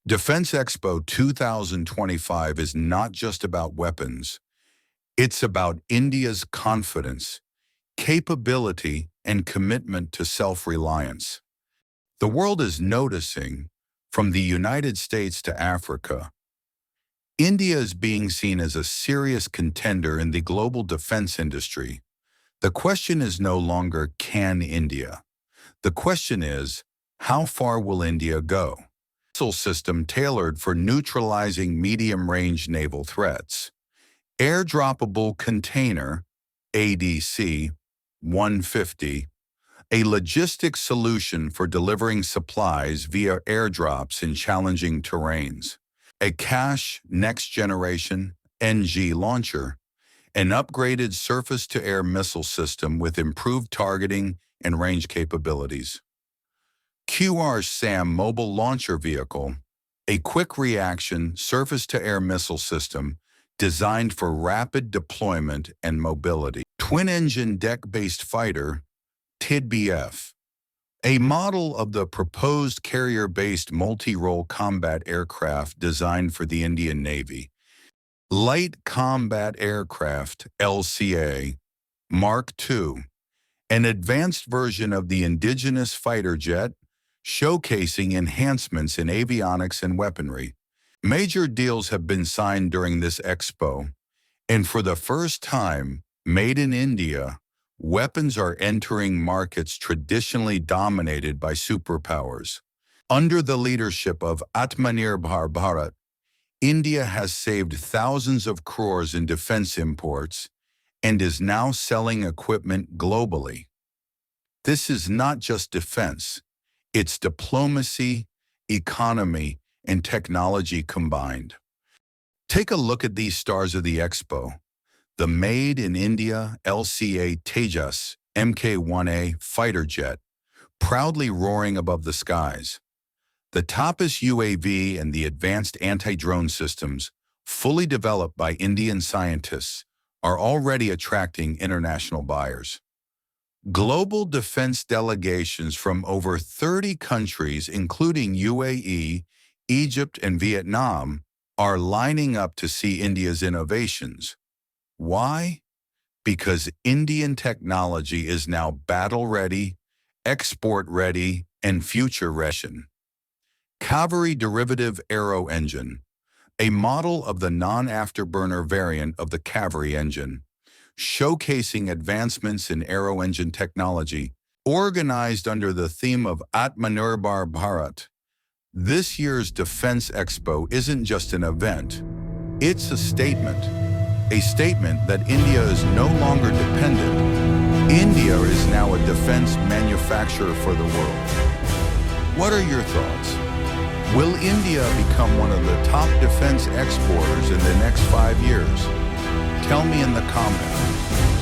Defense Expo 2025 is not just about weapons. It's about India's confidence, capability, and commitment to self-reliance. The world is noticing, from the United States to Africa. India is being seen as a serious contender in the global defense industry. The question is no longer, can India? The question is, how far will India go? Missile system tailored for neutralizing medium-range naval threats. Air-droppable container, ADC-150, a logistic solution for delivering supplies via airdrops in challenging terrains. A cash next-generation NG launcher, an upgraded surface-to-air missile system with improved targeting and range capabilities. QRSAM mobile launcher vehicle, a quick-reaction surface-to-air missile system designed for rapid deployment and mobility. Twin-engine deck-based fighter, TIDBF, a model of the proposed carrier-based multi-role combat aircraft designed for the Indian Navy. Light Combat Aircraft, LCA, Mark II, an advanced version of the indigenous fighter jet, showcasing enhancements in avionics and weaponry. Major deals have been signed during this expo, and for the first time, made in India, weapons are entering markets traditionally dominated by superpowers. Under the leadership of Aatmanirbhar Bharat, India has saved thousands of crores in defense imports and is now selling equipment globally. This is not just defense. It's diplomacy, economy, and technology combined. Take a look at these stars of the expo. The Made in India LCA Tejas Mk1A fighter jet, proudly roaring above the skies. The Tapas UAV and the advanced anti-drone systems, fully developed by Indian scientists, are already attracting international buyers. Global defense delegations from over 30 countries, including UAE, Egypt, and Vietnam, are lining up to see India's innovations. Why? Because Indian technology is now battle-ready, export-ready, and future-ready. Cavalry Derivative Aero Engine, a model of the non-afterburner variant of the cavalry engine, showcasing advancements in aero engine technology, organized under the theme of Aatmanirbhar Bharat. This year's Defense Expo isn't just an event, it's a statement that India is no longer dependent. India is now a defense manufacturer for the world. What are your thoughts? Will India become one of the top defense exporters in the next 5 years? Tell me in the comments.